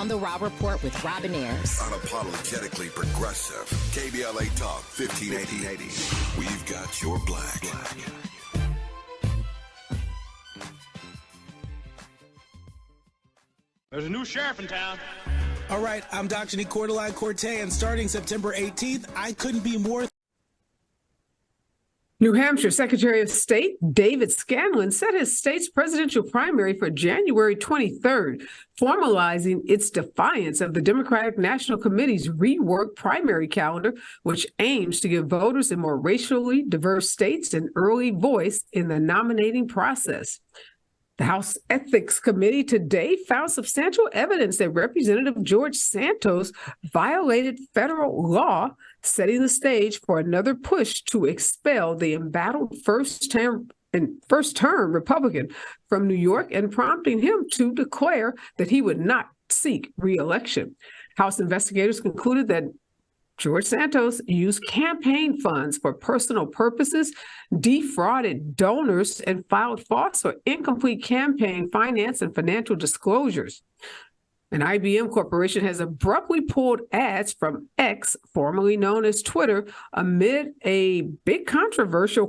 on the Raw Report with Robin Ayers. Unapologetically progressive. KBLA Talk 1580. We've got your black. There's a new sheriff in town. All right, I'm Dr. Nicordelai Corte, and starting September 18th, I couldn't be more. New Hampshire Secretary of State David Scanlan set his state's presidential primary for January 23rd, formalizing its defiance of the Democratic National Committee's reworked primary calendar, which aims to give voters in more racially diverse states an early voice in the nominating process. The House Ethics Committee today found substantial evidence that Representative George Santos violated federal law, setting the stage for another push to expel the embattled first-term Republican from New York and prompting him to declare that he would not seek re-election. House investigators concluded that George Santos used campaign funds for personal purposes, defrauded donors, and filed false or incomplete campaign finance and financial disclosures. An IBM corporation has abruptly pulled ads from X, formerly known as Twitter, amid a big controversy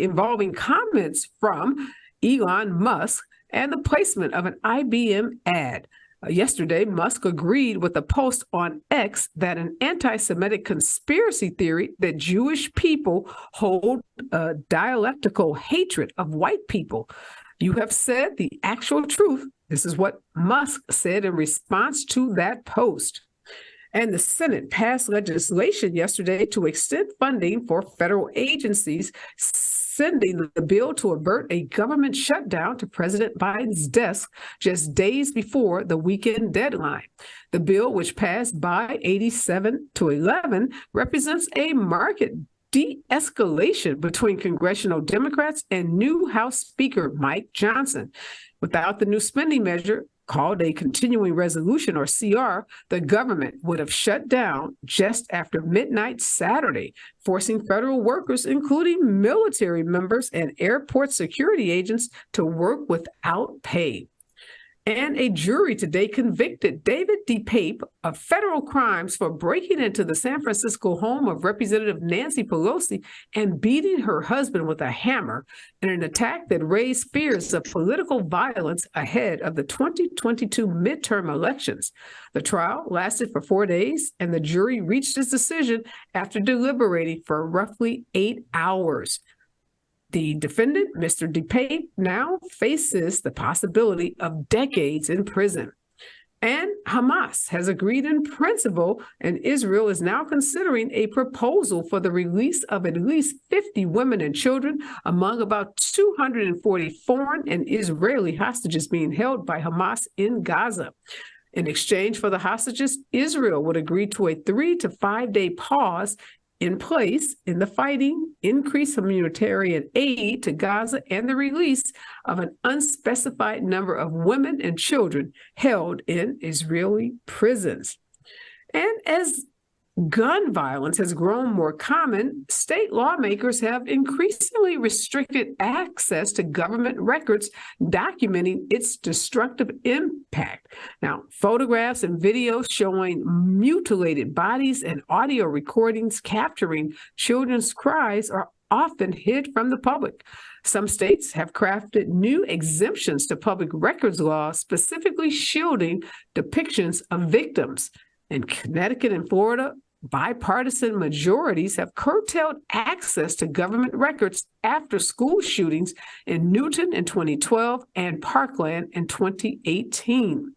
involving comments from Elon Musk and the placement of an IBM ad. Yesterday, Musk agreed with a post on X that an anti-Semitic conspiracy theory that Jewish people hold a dialectical hatred of white people. You have said the actual truth. This is what Musk said in response to that post. And the Senate passed legislation yesterday to extend funding for federal agencies, sending the bill to avert a government shutdown to President Biden's desk just days before the weekend deadline. The bill, which passed by 87-11, represents a marked de-escalation between congressional Democrats and new House Speaker Mike Johnson. Without the new spending measure, called a continuing resolution or CR, the government would have shut down just after midnight Saturday, forcing federal workers, including military members and airport security agents, to work without pay. And a jury today convicted David DePape of federal crimes for breaking into the San Francisco home of Representative Nancy Pelosi and beating her husband with a hammer in an attack that raised fears of political violence ahead of the 2022 midterm elections. The trial lasted for 4 days, and the jury reached its decision after deliberating for roughly 8 hours. The defendant, Mr. DePape, now faces the possibility of decades in prison. And Hamas has agreed in principle, and Israel is now considering a proposal for the release of at least 50 women and children among about 240 foreign and Israeli hostages being held by Hamas in Gaza. In exchange for the hostages, Israel would agree to a 3 to 5 day pause in place in the fighting, increase humanitarian aid to Gaza, and the release of an unspecified number of women and children held in Israeli prisons. And as gun violence has grown more common, state lawmakers have increasingly restricted access to government records documenting its destructive impact. Now, photographs and videos showing mutilated bodies and audio recordings capturing children's cries are often hid from the public. Some states have crafted new exemptions to public records laws, specifically shielding depictions of victims. In Connecticut and Florida, bipartisan majorities have curtailed access to government records after school shootings in Newton in 2012 and Parkland in 2018.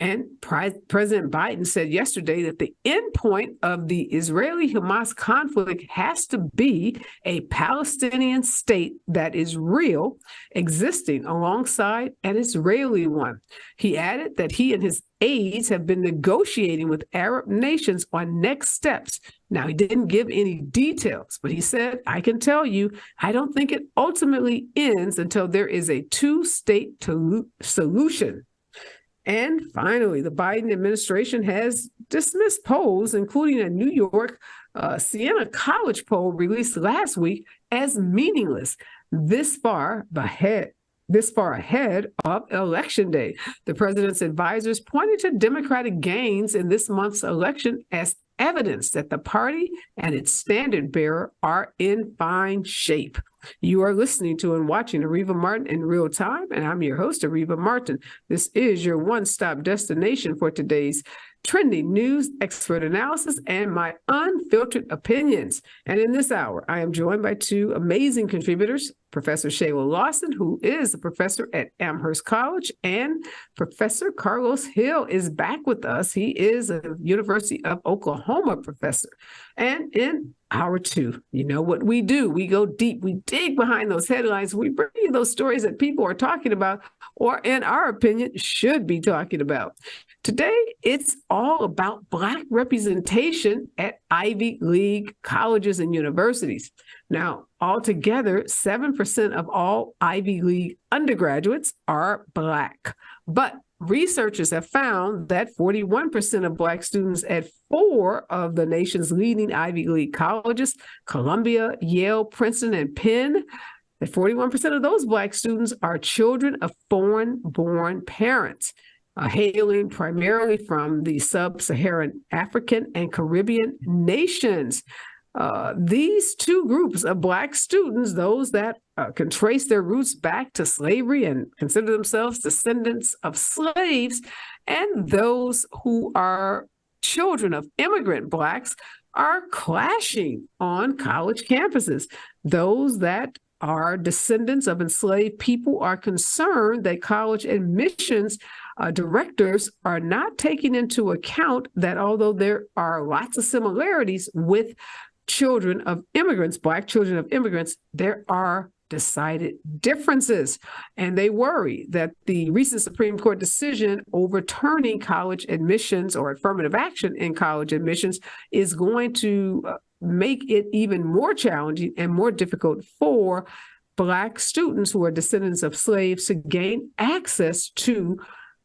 And President Biden said yesterday that the end point of the Israeli-Hamas conflict has to be a Palestinian state that is real, existing alongside an Israeli one. He added that he and his aides have been negotiating with Arab nations on next steps. Now, he didn't give any details, but he said, I can tell you, I don't think it ultimately ends until there is a two-state solution. And finally, the Biden administration has dismissed polls, including a New York Siena College poll released last week, as meaningless. This far, this far ahead of Election Day. The president's advisors pointed to Democratic gains in this month's election as evidence that the party and its standard bearer are in fine shape. You are listening to and watching Areva Martin in real time, and I'm your host, Areva Martin. This is your one-stop destination for today's trending news, expert analysis, and my unfiltered opinions. And in this hour, I am joined by two amazing contributors, Professor Shayla Lawson, who is a professor at Amherst College, and Professor Karlos Hill is back with us. He is a University of Oklahoma professor. And in hour two, you know what we do. We go deep. We dig behind those headlines. We bring you those stories that people are talking about, or in our opinion, should be talking about. Today, it's all about Black representation at Ivy League colleges and universities. Now, altogether, 7% of all Ivy League undergraduates are Black. But researchers have found that 41% of Black students at 4 of the nation's leading Ivy League colleges, Columbia, Yale, Princeton, and Penn, that 41% of those Black students are children of foreign-born parents. Hailing primarily from the sub-Saharan African and Caribbean nations. These two groups of Black students, those that can trace their roots back to slavery and consider themselves descendants of slaves, and those who are children of immigrant Blacks, are clashing on college campuses. Those that are descendants of enslaved people are concerned that college admissions directors are not taking into account that although there are lots of similarities with children of immigrants, Black children of immigrants, there are decided differences. And they worry that the recent Supreme Court decision overturning college admissions or affirmative action in college admissions is going to make it even more challenging and more difficult for Black students who are descendants of slaves to gain access to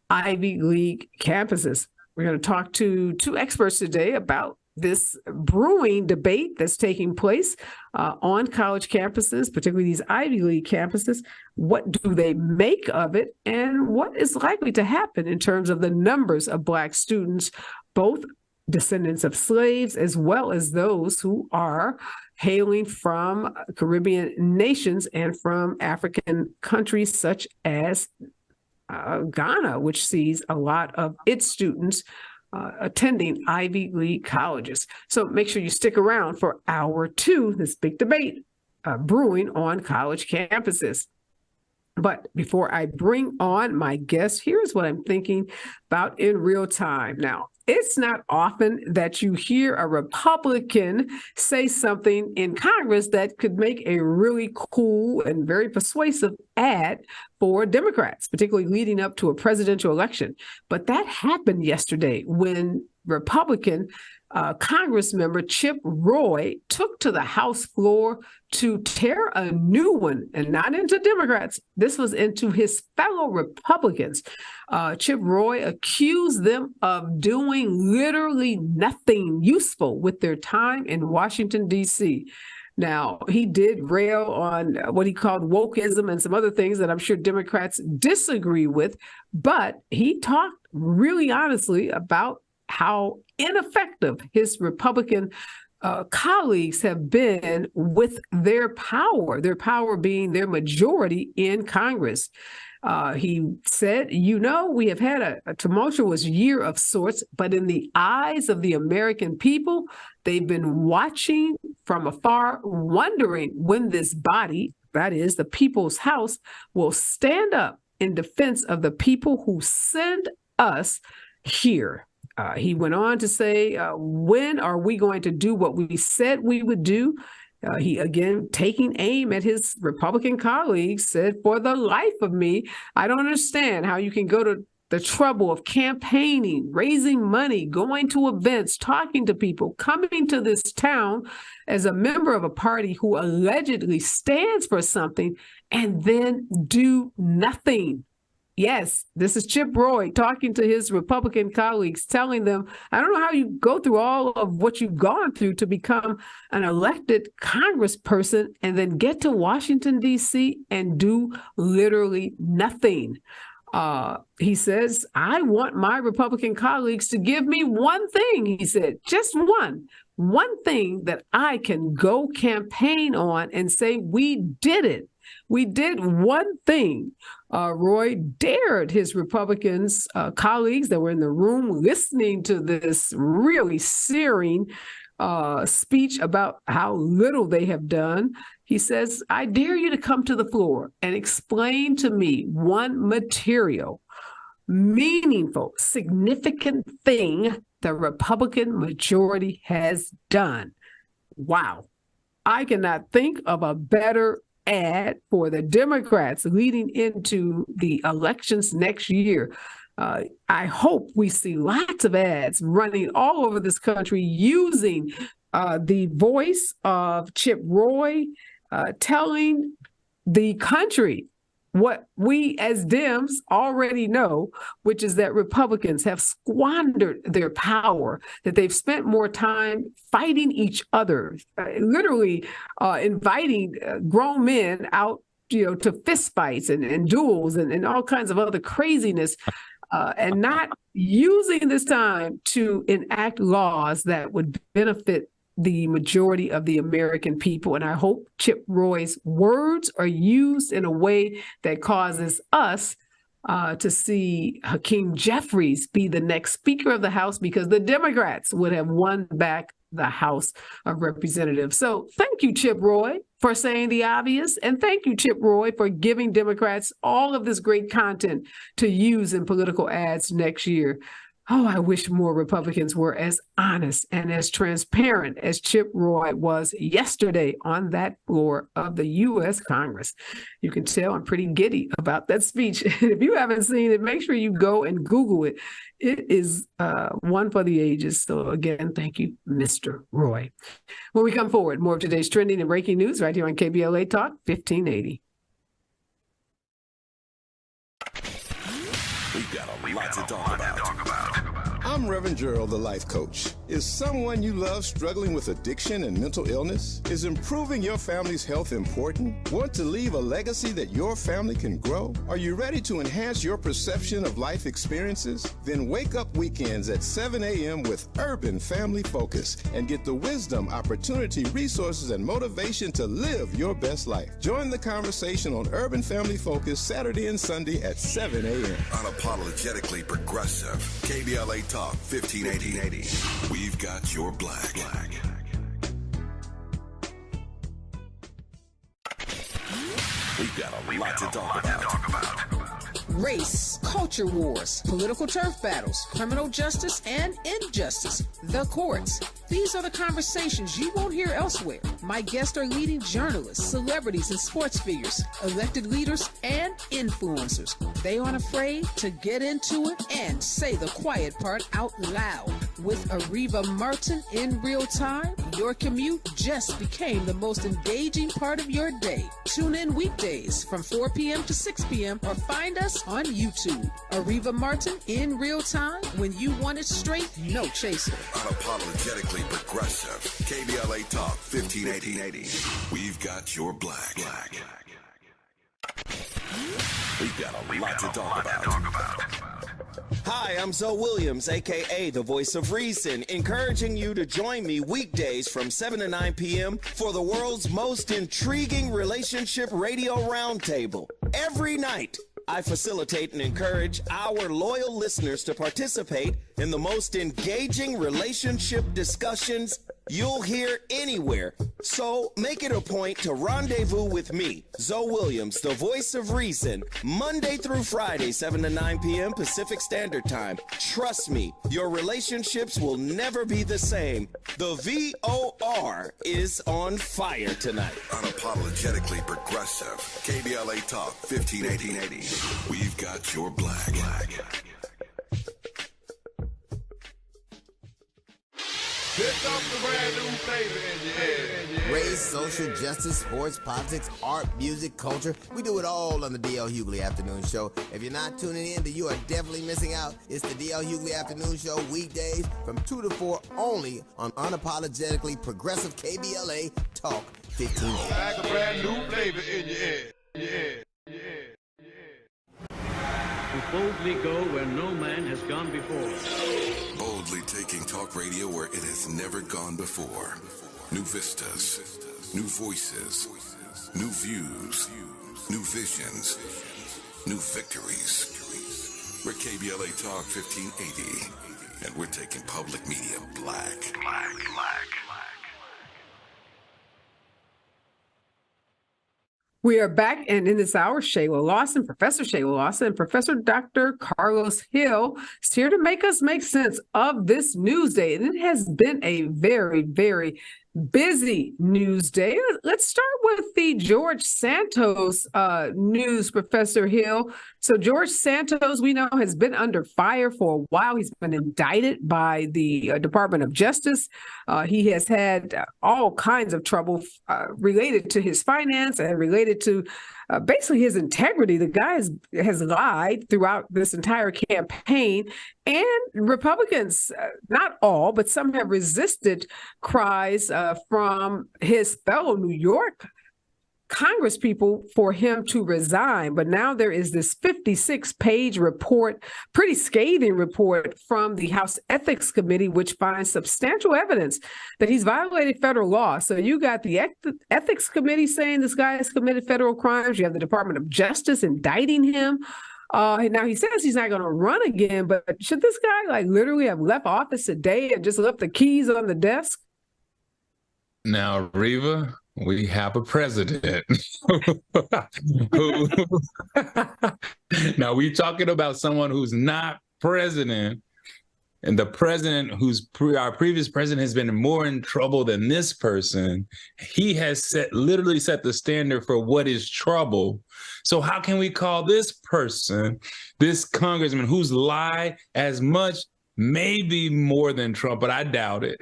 Ivy League campuses. We're going to talk to two experts today about this brewing debate that's taking place on college campuses, particularly these Ivy League campuses. What do they make of it, and what is likely to happen in terms of the numbers of Black students, both descendants of slaves as well as those who are hailing from Caribbean nations and from African countries such as Ghana, which sees a lot of its students attending Ivy League colleges. So make sure you stick around for hour two, this big debate brewing on college campuses. But before I bring on my guest, here's what I'm thinking about in real time. Now, it's not often that you hear a Republican say something in Congress that could make a really cool and very persuasive ad for Democrats, particularly leading up to a presidential election. But that happened yesterday when Republican Congress member Chip Roy took to the House floor to tear a new one, and not into Democrats. This was into his fellow Republicans. Chip Roy accused them of doing literally nothing useful with their time in Washington, D.C. Now, he did rail on what he called wokeism and some other things that I'm sure Democrats disagree with, but he talked really honestly about how ineffective his Republican colleagues have been with their power being their majority in Congress. He said, we have had a tumultuous year of sorts, but in the eyes of the American people, they've been watching from afar, wondering when this body, that is the People's House, will stand up in defense of the people who send us here. He went on to say, when are we going to do what we said we would do? He, again, taking aim at his Republican colleagues, said, for the life of me, I don't understand how you can go to the trouble of campaigning, raising money, going to events, talking to people, coming to this town as a member of a party who allegedly stands for something, and then do nothing. Yes, this is Chip Roy talking to his Republican colleagues, telling them, I don't know how you go through all of what you've gone through to become an elected congressperson and then get to Washington, D.C. and do literally nothing. He says, I want my Republican colleagues to give me one thing, he said, just one thing that I can go campaign on and say, we did it. We did one thing. Roy dared his Republicans colleagues that were in the room listening to this really searing speech about how little they have done. He says, I dare you to come to the floor and explain to me one material, meaningful, significant thing the Republican majority has done. Wow. I cannot think of a better ad for the Democrats leading into the elections next year. I hope we see lots of ads running all over this country using the voice of Chip Roy, telling the country what we as Dems already know, which is that Republicans have squandered their power, that they've spent more time fighting each other, literally inviting grown men out, to fistfights and duels and all kinds of other craziness, and not using this time to enact laws that would benefit the majority of the American people. And I hope Chip Roy's words are used in a way that causes us to see Hakeem Jeffries be the next Speaker of the House, because the Democrats would have won back the House of Representatives. So thank you, Chip Roy, for saying the obvious. And thank you, Chip Roy, for giving Democrats all of this great content to use in political ads next year. Oh, I wish more Republicans were as honest and as transparent as Chip Roy was yesterday on that floor of the U.S. Congress. You can tell I'm pretty giddy about that speech. If you haven't seen it, make sure you go and Google it. It is one for the ages. So again, thank you, Mr. Roy. When we come forward, more of today's trending and breaking news right here on KBLA Talk 1580. We've got a lot to talk about. I'm Reverend Gerald, the life coach. Is someone you love struggling with addiction and mental illness? Is improving your family's health important? Want to leave a legacy that your family can grow? Are you ready to enhance your perception of life experiences? Then wake up weekends at 7 a.m. with Urban Family Focus and get the wisdom, opportunity, resources, and motivation to live your best life. Join the conversation on Urban Family Focus Saturday and Sunday at 7 a.m. Unapologetically progressive. KBLA Talk 1580. We've got your black. We've got a lot to talk about. Race, culture wars, political turf battles, criminal justice and injustice, the courts. These are the conversations you won't hear elsewhere. My guests are leading journalists, celebrities and sports figures, elected leaders and influencers. They aren't afraid to get into it and say the quiet part out loud. With Areva Martin in real time, your commute just became the most engaging part of your day. Tune in weekdays from 4 p.m. to 6 p.m. or find us on YouTube. Areva Martin in real time, when you want it straight, no chaser. Unapologetically progressive. KBLA Talk 1580. We've got your black. We've got a lot to talk about. Hi, I'm Zoe Williams, a.k.a. the Voice of Reason, encouraging you to join me weekdays from 7 to 9 p.m. for the world's most intriguing relationship radio roundtable. Every night, I facilitate and encourage our loyal listeners to participate in the most engaging relationship discussions you'll hear anywhere. So make it a point to rendezvous with me, Zoe Williams, the Voice of Reason, Monday through Friday, 7 to 9 p.m. Pacific Standard Time. Trust me, your relationships will never be the same. The VOR is on fire tonight. Unapologetically progressive. KBLA Talk 1580. We've got your black. Race, social justice, sports, politics, art, music, culture. We do it all on the D.L. Hughley Afternoon Show. If you're not tuning in, then you are definitely missing out. It's the D.L. Hughley Afternoon Show weekdays from 2 to 4 only on unapologetically progressive KBLA Talk 1580. Like a brand new flavor in your head. Yeah. To boldly go where no man has gone before. Boldly taking talk radio where it has never gone before. New vistas, new voices, new views, new visions, new victories. We're KBLA Talk 1580, and we're taking public media black. We are back, and in this hour, Shayla Lawson, Professor Shayla Lawson, and Professor Dr. Karlos Hill is here to make us make sense of this news day. And it has been a very, very busy news day. Let's start with the George Santos news, Professor Hill. So George Santos, we know, has been under fire for a while. He's been indicted by the Department of Justice. He has had all kinds of trouble related to his finance and related to basically his integrity. The guy has lied throughout this entire campaign, and Republicans, not all, but some have resisted cries from his fellow New York Congress people for him to resign. But now there is this 56-page report, pretty scathing report from the House Ethics Committee, which finds substantial evidence that he's violated federal law. So you got the Ethics Committee saying this guy has committed federal crimes. You have the Department of Justice indicting him. Now he says he's not going to run again, but should this guy literally have left office today and just left the keys on the desk? Now, Reva, we have a president. Now, we're talking about someone who's not president, and the president our previous president has been more in trouble than this person. He has literally set the standard for what is trouble. So how can we call this person, this congressman who's lied as much, maybe more than Trump, but I doubt it.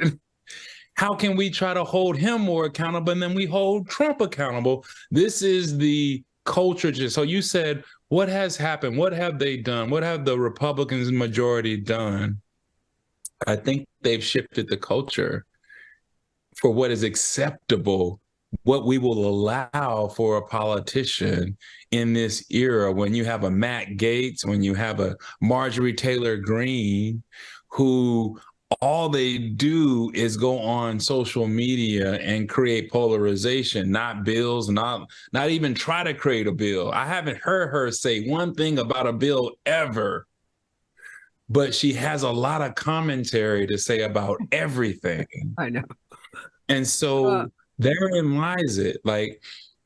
How can we try to hold him more accountable than we hold Trump accountable? This is the culture. So you said, what has happened? What have they done? What have the Republicans majority done? I think they've shifted the culture for what is acceptable, what we will allow for a politician in this era, when you have a Matt Gaetz, when you have a Marjorie Taylor Greene, who all they do is go on social media and create polarization, not bills, not even try to create a bill. I haven't heard her say one thing about a bill ever, but she has a lot of commentary to say about everything. I know. And so therein lies it.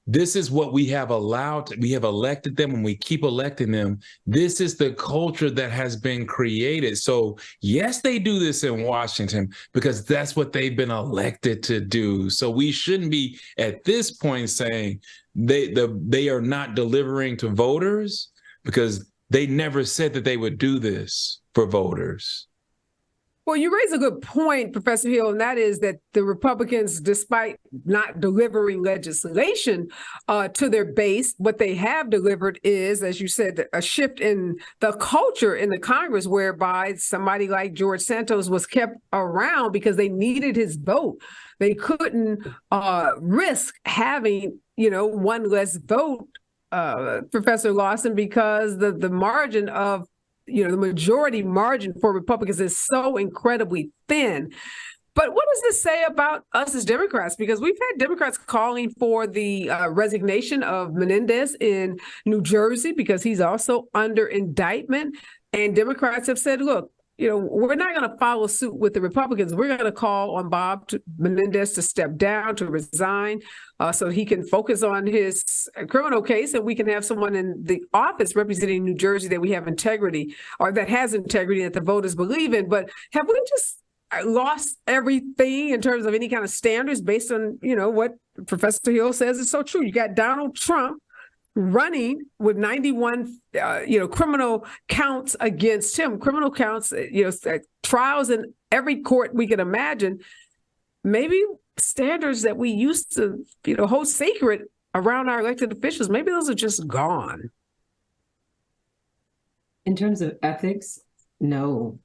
This is what we have allowed. We have elected them, and we keep electing them. This is the culture that has been created. So yes, they do this in Washington because that's what they've been elected to do. So we shouldn't be at this point saying they are not delivering to voters, because they never said that they would do this for voters. Well, you raise a good point, Professor Hill, and that is that the Republicans, despite not delivering legislation to their base, what they have delivered is, as you said, a shift in the culture in the Congress, whereby somebody like George Santos was kept around because they needed his vote. They couldn't risk having, one less vote, Professor Lawson, because the margin of the majority margin for Republicans is so incredibly thin. But what does this say about us as Democrats? Because we've had Democrats calling for the resignation of Menendez in New Jersey because he's also under indictment. And Democrats have said, look, we're not going to follow suit with the Republicans. We're going to call on Menendez to step down, to resign, so he can focus on his criminal case, and we can have someone in the office representing New Jersey that we have integrity, or that has integrity, that the voters believe in. But have we just lost everything in terms of any kind of standards based on, what Professor Hill says is so true? You got Donald Trump running with 91, criminal counts against him, criminal counts, trials in every court we can imagine. maybe standards that we used to, hold sacred around our elected officials, maybe those are just gone. In terms of ethics, no,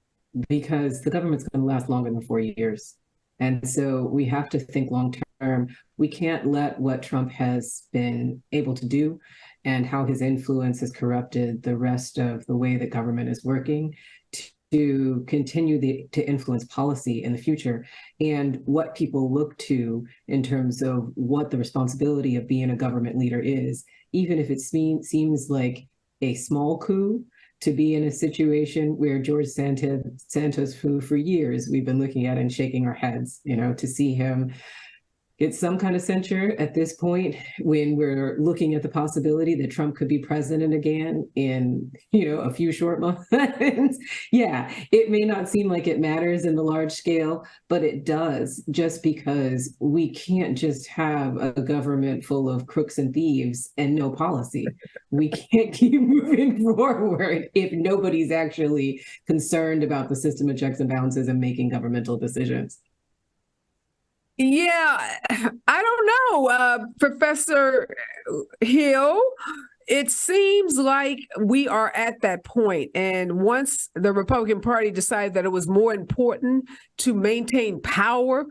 because the government's going to last longer than 4 years. And so we have to think long term. We can't let what Trump has been able to do and how his influence has corrupted the rest of the way that government is working to continue to influence policy in the future, and what people look to in terms of what the responsibility of being a government leader is, even if it seems like a small coup, to be in a situation where George Santos, who for years we've been looking at and shaking our heads, to see him get some kind of censure at this point, when we're looking at the possibility that Trump could be president again in, a few short months. Yeah, it may not seem like it matters in the large scale, but it does, just because we can't just have a government full of crooks and thieves and no policy. We can't keep moving forward if nobody's actually concerned about the system of checks and balances and making governmental decisions. Yeah, I don't know, Professor Hill. It seems like we are at that point. And once the Republican Party decided that it was more important to maintain power,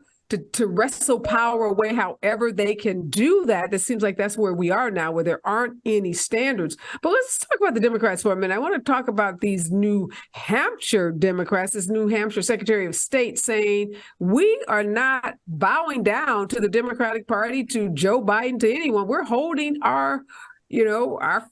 to wrestle power away however they can do that, it seems like that's where we are now, where there aren't any standards. But let's talk about the Democrats for a minute. I want to talk about these New Hampshire Democrats, this New Hampshire Secretary of State saying, we are not bowing down to the Democratic Party, to Joe Biden, to anyone. We're holding our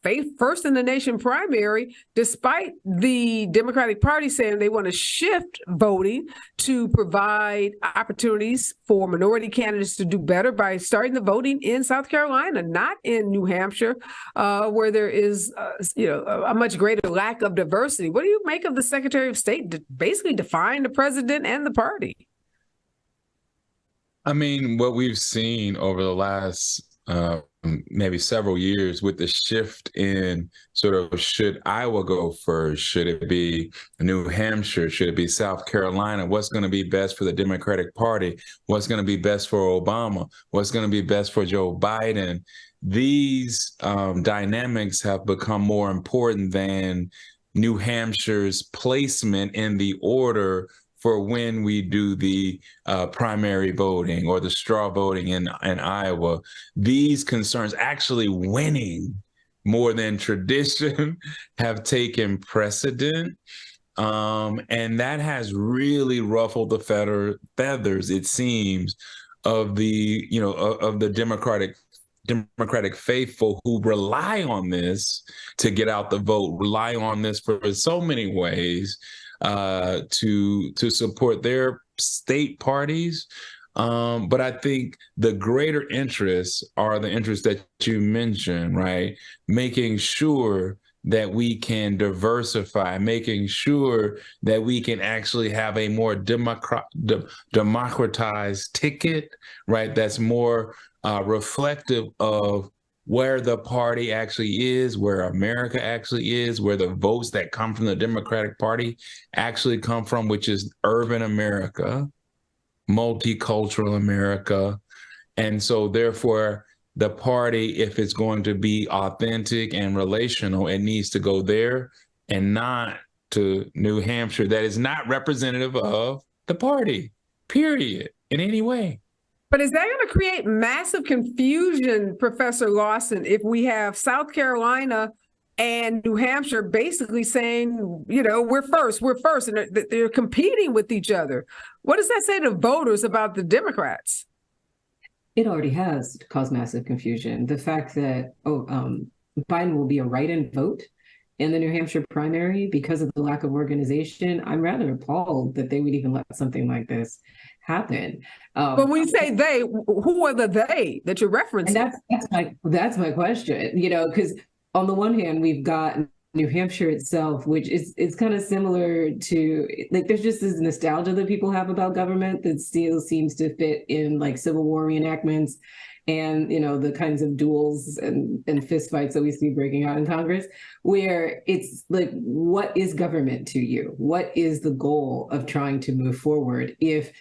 faith first in the nation primary, despite the Democratic Party saying they want to shift voting to provide opportunities for minority candidates to do better by starting the voting in South Carolina, not in New Hampshire, where there is, a much greater lack of diversity. What do you make of the Secretary of State basically defying the president and the party? I mean, what we've seen over the last maybe several years with the shift in sort of, should Iowa go first? Should it be New Hampshire? Should it be South Carolina? What's going to be best for the Democratic Party? What's going to be best for Obama? What's going to be best for Joe Biden? These dynamics have become more important than New Hampshire's placement in the order for when we do the primary voting or the straw voting in Iowa. These concerns, actually winning more than tradition, have taken precedent. And that has really ruffled the feathers, it seems, of the, of the Democratic faithful, who rely on this to get out the vote, rely on this for so many ways, to support their state parties. But I think the greater interests are the interests that you mentioned, right? Making sure that we can diversify, making sure that we can actually have a more democratized ticket, right? That's more reflective of where the party actually is, where America actually is, where the votes that come from the Democratic Party actually come from, which is urban America, multicultural America. And so therefore, the party, if it's going to be authentic and relational, it needs to go there and not to New Hampshire. That is not representative of the party, period, in any way. But is that going to create massive confusion, Professor Lawson, if we have South Carolina and New Hampshire basically saying, we're first, and they're competing with each other? What does that say to voters about the Democrats? It already has caused massive confusion. The fact that Biden will be a write-in vote in the New Hampshire primary because of the lack of organization, I'm rather appalled that they would even let something like this happen. But when you say they, who are the they that you're referencing? And that's my question. Because on the one hand, we've got New Hampshire itself, which is kind of similar to, there's just this nostalgia that people have about government that still seems to fit in Civil War reenactments and, the kinds of duels and fistfights that we see breaking out in Congress, where it's what is government to you? What is the goal of trying to move forward if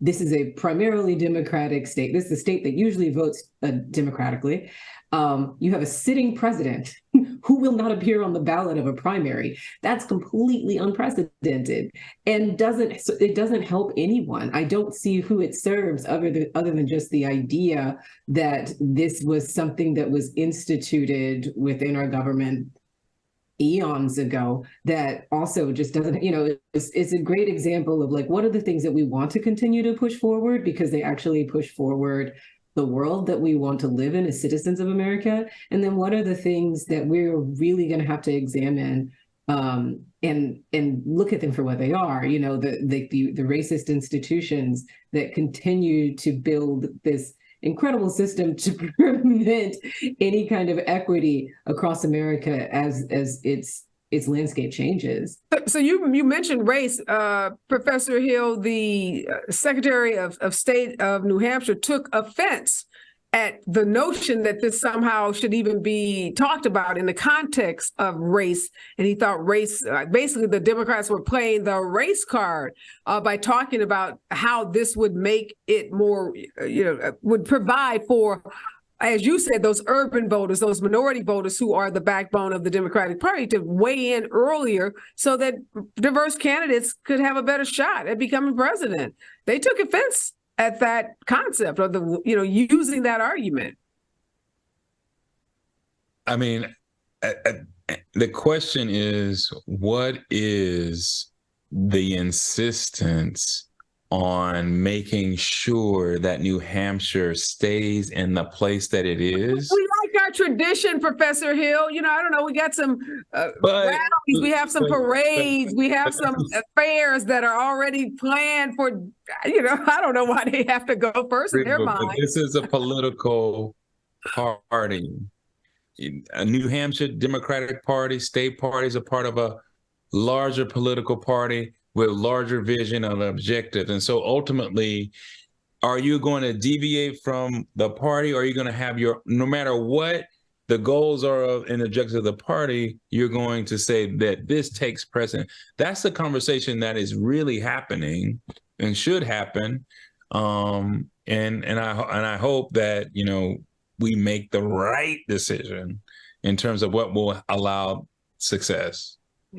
this is a primarily Democratic state. This is a state that usually votes democratically. You have a sitting president who will not appear on the ballot of a primary. That's completely unprecedented and it doesn't help anyone. I don't see who it serves other than just the idea that this was something that was instituted within our government eons ago that also just doesn't, it's a great example of like, what are the things that we want to continue to push forward because they actually push forward the world that we want to live in as citizens of America? And then what are the things that we're really going to have to examine and look at them for what they are? The racist institutions that continue to build this incredible system to prevent any kind of equity across America as its landscape changes. So you mentioned race. Professor Hill, the Secretary of State of New Hampshire, took offense at the notion that this somehow should even be talked about in the context of race. And he thought race, basically the Democrats were playing the race card by talking about how this would make it more, would provide for, as you said, those urban voters, those minority voters who are the backbone of the Democratic Party to weigh in earlier so that diverse candidates could have a better shot at becoming president. They took offense at that concept or using that argument. I mean, the question is, what is the insistence on making sure that New Hampshire stays in the place that it is? We like our tradition, Professor Hill. I don't know. We got some rallies. We have some parades. We have some affairs that are already planned for, I don't know why they have to go first in their mind. This is a political party. A New Hampshire Democratic Party, state parties are part of a larger political party with larger vision and objectives. And so ultimately, are you going to deviate from the party, or are you going to have no matter what the goals are and objectives of the party, you're going to say that this takes precedent? That's the conversation that is really happening and should happen. And I hope that, we make the right decision in terms of what will allow success.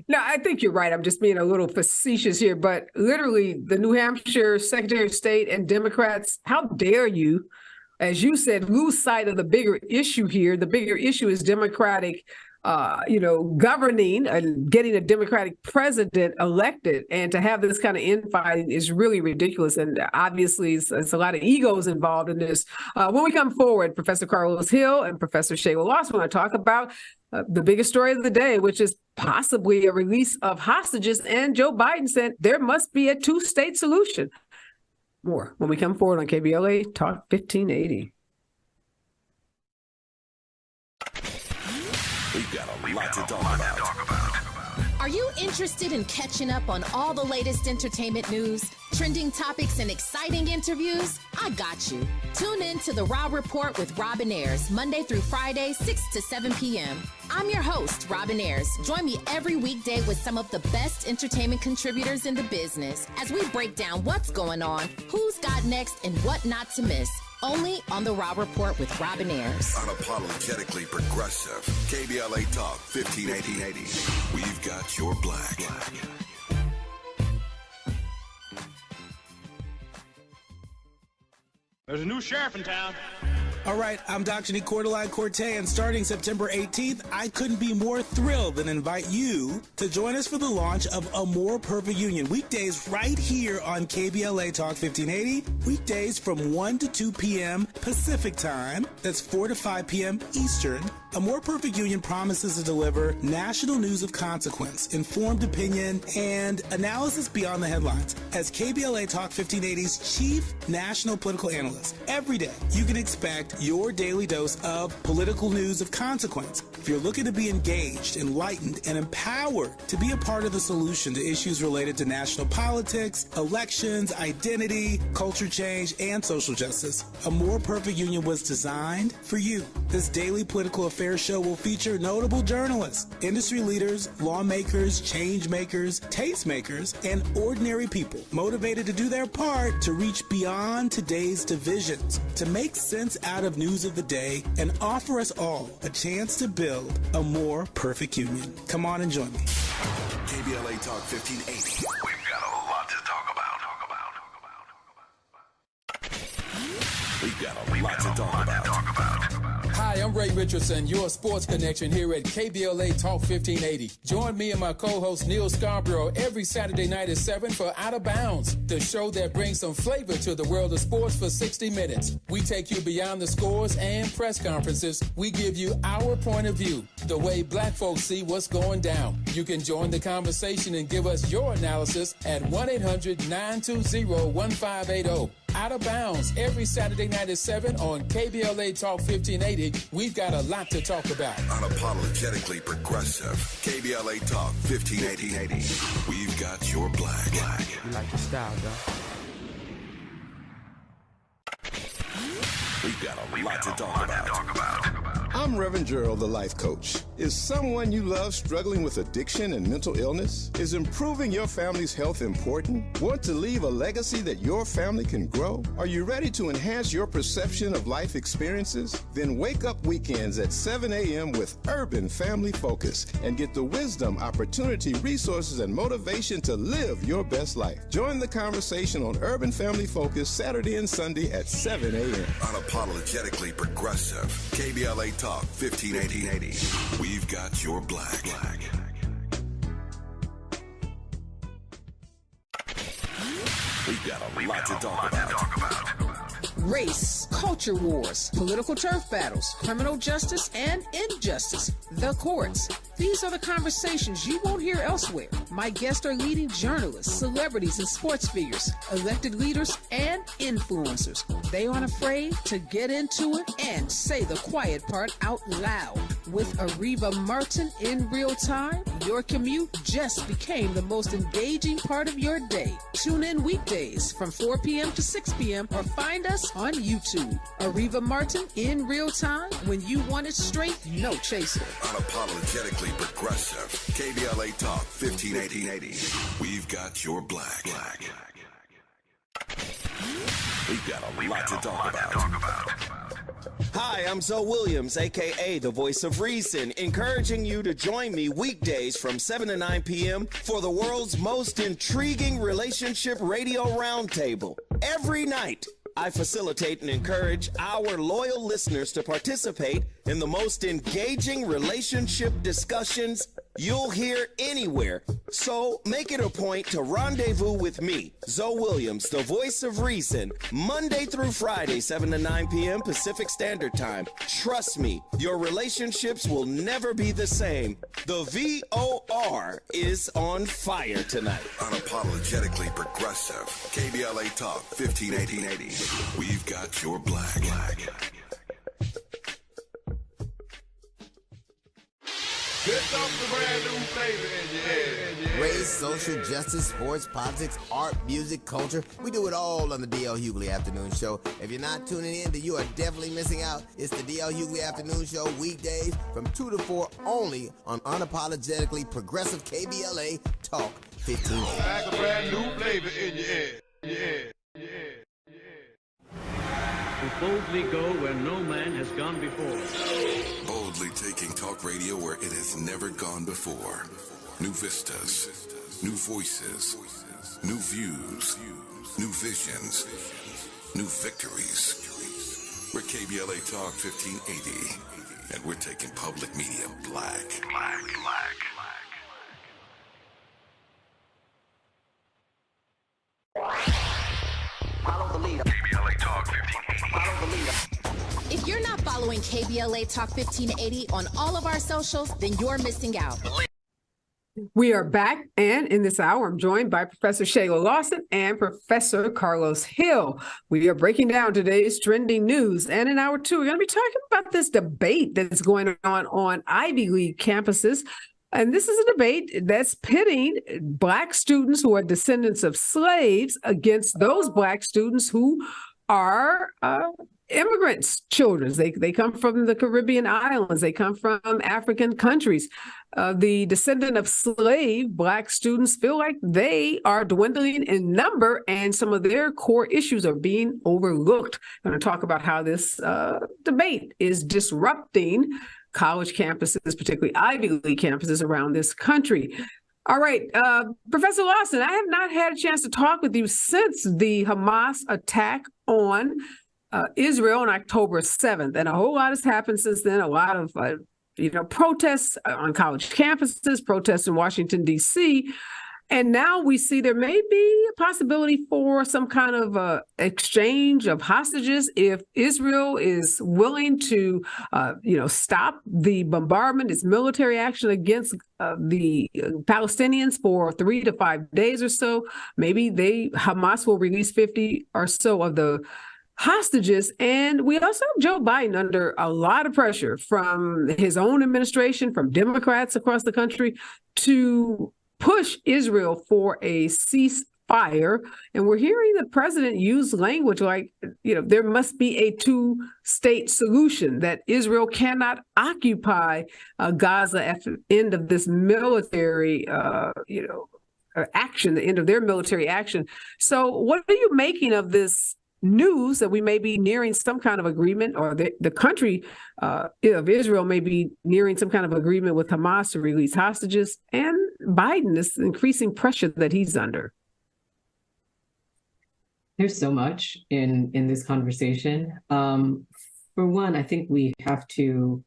No, I think you're right. I'm just being a little facetious here, but literally the New Hampshire Secretary of State and Democrats, how dare you, as you said, lose sight of the bigger issue here. The bigger issue is Democratic, governing and getting a Democratic president elected. And to have this kind of infighting is really ridiculous. And obviously, it's a lot of egos involved in this. When we come forward, Professor Karlos Hill and Professor Shayla Lawson want to talk about the biggest story of the day, which is possibly a release of hostages. And Joe Biden said there must be a two-state solution. More when we come forward on KBLA Talk 1580. We've got a lot to talk about. Are you interested in catching up on all the latest entertainment news, trending topics, and exciting interviews? I got you. Tune in to The Raw Report with Robin Ayers, Monday through Friday, 6 to 7 p.m. I'm your host, Robin Ayers. Join me every weekday with some of the best entertainment contributors in the business as we break down what's going on, who's got next, and what not to miss. Only on The Raw Report with Robin Ayers. Unapologetically progressive. KBLA Talk 1580. We've got your black. There's a new sheriff in town. All right, I'm Dr. Cortez, and starting September 18th, I couldn't be more thrilled than invite you to join us for the launch of A More Perfect Union, weekdays right here on KBLA Talk 1580, weekdays from 1 to 2 p.m. Pacific Time, that's 4 to 5 p.m. Eastern. A More Perfect Union promises to deliver national news of consequence, informed opinion, and analysis beyond the headlines. As KBLA Talk 1580's chief national political analyst, every day you can expect your daily dose of political news of consequence. If you're looking to be engaged, enlightened, and empowered to be a part of the solution to issues related to national politics, elections, identity, culture change, and social justice, A More Perfect Union was designed for you. This daily political affairs show will feature notable journalists, industry leaders, lawmakers, change makers, tastemakers, and ordinary people motivated to do their part to reach beyond today's divisions, to make sense out of news of the day, and offer us all a chance to build a more perfect union. Come on and join me. KBLA Talk 1580. We've got a lot to talk about. We've got a lot to talk about. Hi, I'm Ray Richardson, your sports connection here at KBLA Talk 1580. Join me and my co-host Neil Scarborough every Saturday night at 7 for Out of Bounds, the show that brings some flavor to the world of sports for 60 minutes. We take you beyond the scores and press conferences. We give you our point of view, the way black folks see what's going down. You can join the conversation and give us your analysis at 1-800-920-1580. Out of Bounds every Saturday night at 7 on KBLA Talk 1580. We've got a lot to talk about. Unapologetically progressive. KBLA Talk 1580. We've got your black. You like the style, though. We've got a lot to talk about. I'm Reverend Gerald, the life coach. Is someone you love struggling with addiction and mental illness? Is improving your family's health important? Want to leave a legacy that your family can grow? Are you ready to enhance your perception of life experiences? Then wake up weekends at 7 a.m. with Urban Family Focus and get the wisdom, opportunity, resources, and motivation to live your best life. Join the conversation on Urban Family Focus Saturday and Sunday at 7 a.m. Unapologetically progressive. KBLA Talk 1580. We've got your black. We've got a lot to talk about. Race, culture wars, political turf battles, criminal justice and injustice, the courts. These are the conversations you won't hear elsewhere. My guests are leading journalists, celebrities, and sports figures, elected leaders, and influencers. They aren't afraid to get into it and say the quiet part out loud. With Areva Martin in real time, your commute just became the most engaging part of your day. Tune in weekdays from 4 p.m. to 6 p.m. or find us on YouTube. Areva Martin in real time, when you want it straight, no chaser. Unapologetically progressive. KBLA Talk 1580. We've got your black. We've got a lot to talk about. Hi, I'm Zoe Williams, a.k.a. the voice of reason, encouraging you to join me weekdays from 7 to 9 p.m. for the world's most intriguing relationship radio roundtable. Every night, I facilitate and encourage our loyal listeners to participate in the most engaging relationship discussions you'll hear anywhere. So make it a point to rendezvous with me, Zoe Williams, the voice of reason, Monday through Friday, 7 to 9 p.m. Pacific Standard Time. Trust me, your relationships will never be the same. The VOR is on fire tonight. Unapologetically progressive. KBLA Talk 1580. We've got your black. Get some brand new flavor in your head. Race, social justice, sports, politics, art, music, culture. We do it all on the D.L. Hughley Afternoon Show. If you're not tuning in, then you are definitely missing out. It's the D.L. Hughley Afternoon Show weekdays from 2 to 4 only on unapologetically progressive KBLA Talk 15. Like a brand new flavor in your head. Yeah. To boldly go where no man has gone before. Boldly taking talk radio where it has never gone before. New vistas, new voices, new views, new visions, new victories. We're KBLA Talk 1580, and we're taking public media black. Follow the leader. KBLA Talk 1580. Follow the leader. If you're not following KBLA Talk 1580 on all of our socials, then you're missing out. We are back, and in this hour, I'm joined by Professor Shayla Lawson and Professor Karlos Hill. We are breaking down today's trending news, and in hour two, we're going to be talking about this debate that's going on Ivy League campuses. And this is a debate that's pitting Black students who are descendants of slaves against those Black students who are immigrants' children. They come from the Caribbean islands. They come from African countries. The descendant of slave Black students feel like they are dwindling in number and some of their core issues are being overlooked. I'm going to talk about how this debate is disrupting college campuses, particularly Ivy League campuses around this country. All right, Professor Lawson, I have not had a chance to talk with you since the Hamas attack on Israel on October 7th, and a whole lot has happened since then. A lot of protests on college campuses, protests in Washington, D.C., and now we see there may be a possibility for some kind of exchange of hostages if Israel is willing to, stop the bombardment, its military action against the Palestinians for 3 to 5 days or so. Maybe Hamas will release 50 or so of the hostages. And we also have Joe Biden under a lot of pressure from his own administration, from Democrats across the country, to push Israel for a ceasefire. And we're hearing the president use language like, there must be a two-state solution, that Israel cannot occupy Gaza at the end of this military, action, the end of their military action. So what are you making of this news that we may be nearing some kind of agreement, or the country of Israel may be nearing some kind of agreement with Hamas to release hostages, and Biden, this increasing pressure that he's under? There's so much in this conversation. For one, I think we have to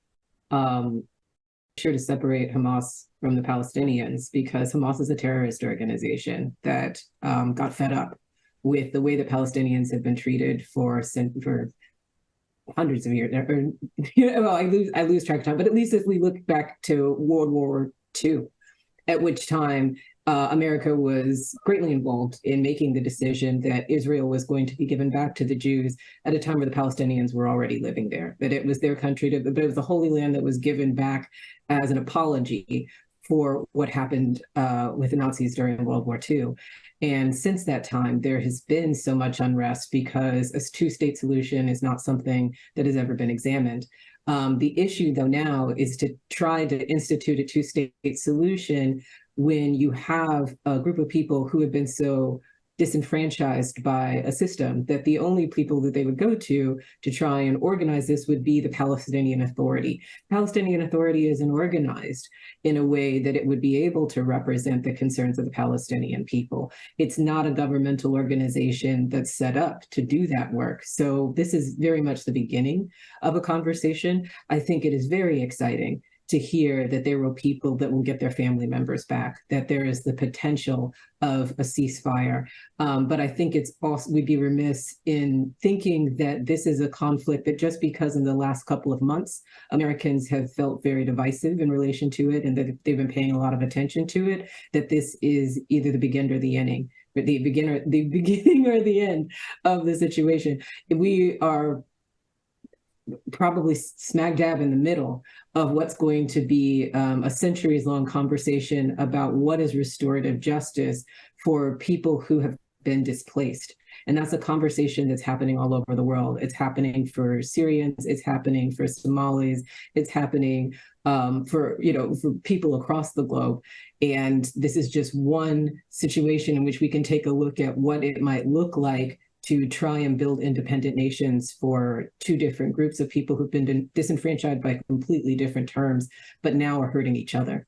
sure to separate Hamas from the Palestinians, because Hamas is a terrorist organization that got fed up with the way that Palestinians have been treated for hundreds of years. Well, I lose track of time, but at least if we look back to World War II, at which time America was greatly involved in making the decision that Israel was going to be given back to the Jews at a time where the Palestinians were already living there, that it was their country, but it was the Holy Land that was given back as an apology for what happened with the Nazis during World War II. And since that time, there has been so much unrest because a two-state solution is not something that has ever been examined. The issue, though, now is to try to institute a two-state solution when you have a group of people who have been so disenfranchised by a system that the only people that they would go to try and organize this would be the Palestinian Authority. Palestinian Authority isn't organized in a way that it would be able to represent the concerns of the Palestinian people. It's not a governmental organization that's set up to do that work. So this is very much the beginning of a conversation. I think it is very exciting to hear that there will people that will get their family members back, that there is the potential of a ceasefire. But I think it's also, we'd be remiss in thinking that this is a conflict that just because in the last couple of months, Americans have felt very divisive in relation to it and that they've been paying a lot of attention to it, that this is either the beginning or the ending, the beginning or the end of the situation. We are probably smack dab in the middle of what's going to be a centuries-long conversation about what is restorative justice for people who have been displaced. And that's a conversation that's happening all over the world. It's happening for Syrians, it's happening for Somalis, it's happening for people across the globe. And this is just one situation in which we can take a look at what it might look like to try and build independent nations for two different groups of people who've been disenfranchised by completely different terms, but now are hurting each other.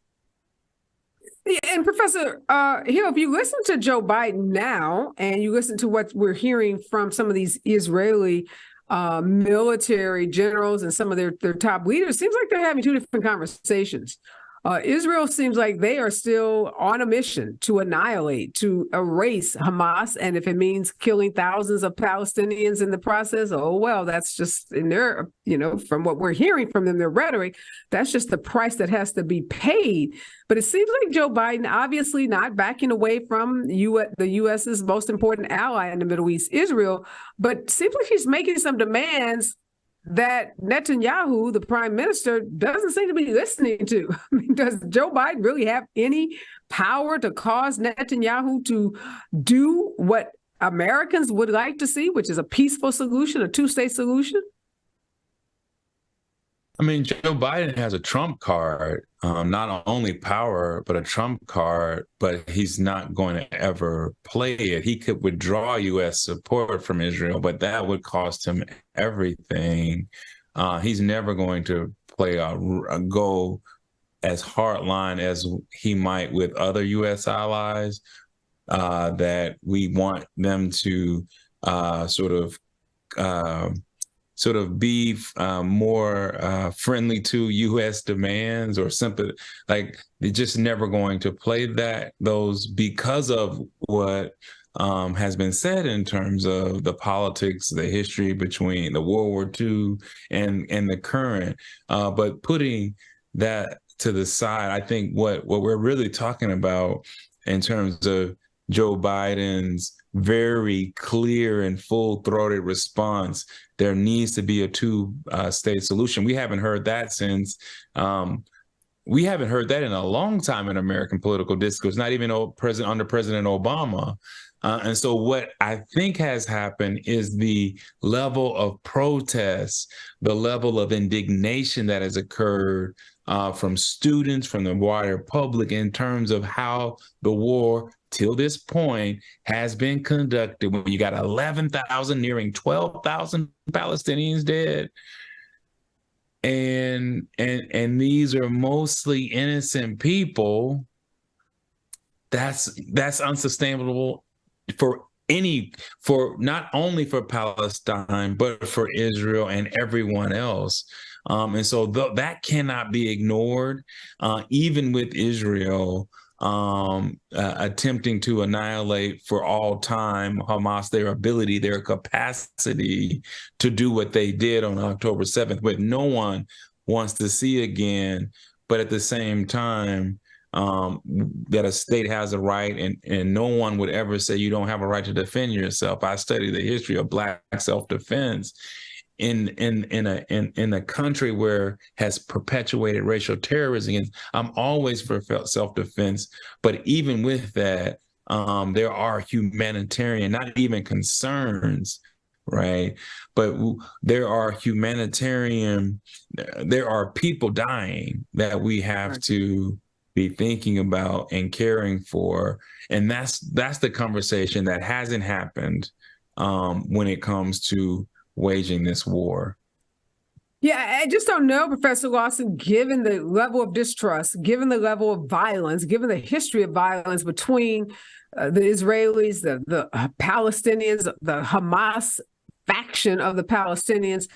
Yeah, and Professor Hill, if you listen to Joe Biden now, and you listen to what we're hearing from some of these Israeli military generals and some of their top leaders, it seems like they're having two different conversations. Israel seems like they are still on a mission to annihilate, to erase Hamas. And if it means killing thousands of Palestinians in the process, oh, well, that's just in their, from what we're hearing from them, their rhetoric, that's just the price that has to be paid. But it seems like Joe Biden, obviously not backing away from the U.S.'s most important ally in the Middle East, Israel, but seems like he's making some demands that Netanyahu, the prime minister, doesn't seem to be listening to. I mean, does Joe Biden really have any power to cause Netanyahu to do what Americans would like to see, which is a peaceful solution, a two-state solution? I mean, Joe Biden has a trump card, not only power, but a trump card, but he's not going to ever play it. He could withdraw U.S. support from Israel, but that would cost him everything. He's never going to play go as hardline as he might with other U.S. allies that we want them to sort of be more friendly to U.S. demands or something. Like, they're just never going to play those because of what has been said in terms of the politics, the history between the World War II and the current. But putting that to the side, I think what we're really talking about in terms of Joe Biden's very clear and full-throated response, there needs to be a two-state solution. We haven't heard that since we haven't heard that in a long time in American political discourse, not even under President Obama. And so what I think has happened is the level of protest, the level of indignation that has occurred from students, from the wider public in terms of how the war till this point has been conducted, when you got 11,000, nearing 12,000 Palestinians dead. And these are mostly innocent people. That's unsustainable for not only for Palestine, but for Israel and everyone else. And so that cannot be ignored, even with Israel attempting to annihilate for all time Hamas, their ability, their capacity to do what they did on October 7th, but no one wants to see again. But at the same time, that a state has a right, and no one would ever say you don't have a right to defend yourself. I study the history of Black self-defense in a country where has perpetuated racial terrorism. I'm always for self-defense, but even with that, there are humanitarian, not even concerns, right? But there are people dying that we have to be thinking about and caring for. And that's the conversation that hasn't happened when it comes to waging this war. Yeah, I just don't know, Professor Lawson, given the level of distrust, given the level of violence, given the history of violence between the Israelis, the Palestinians, the Hamas faction of the Palestinians,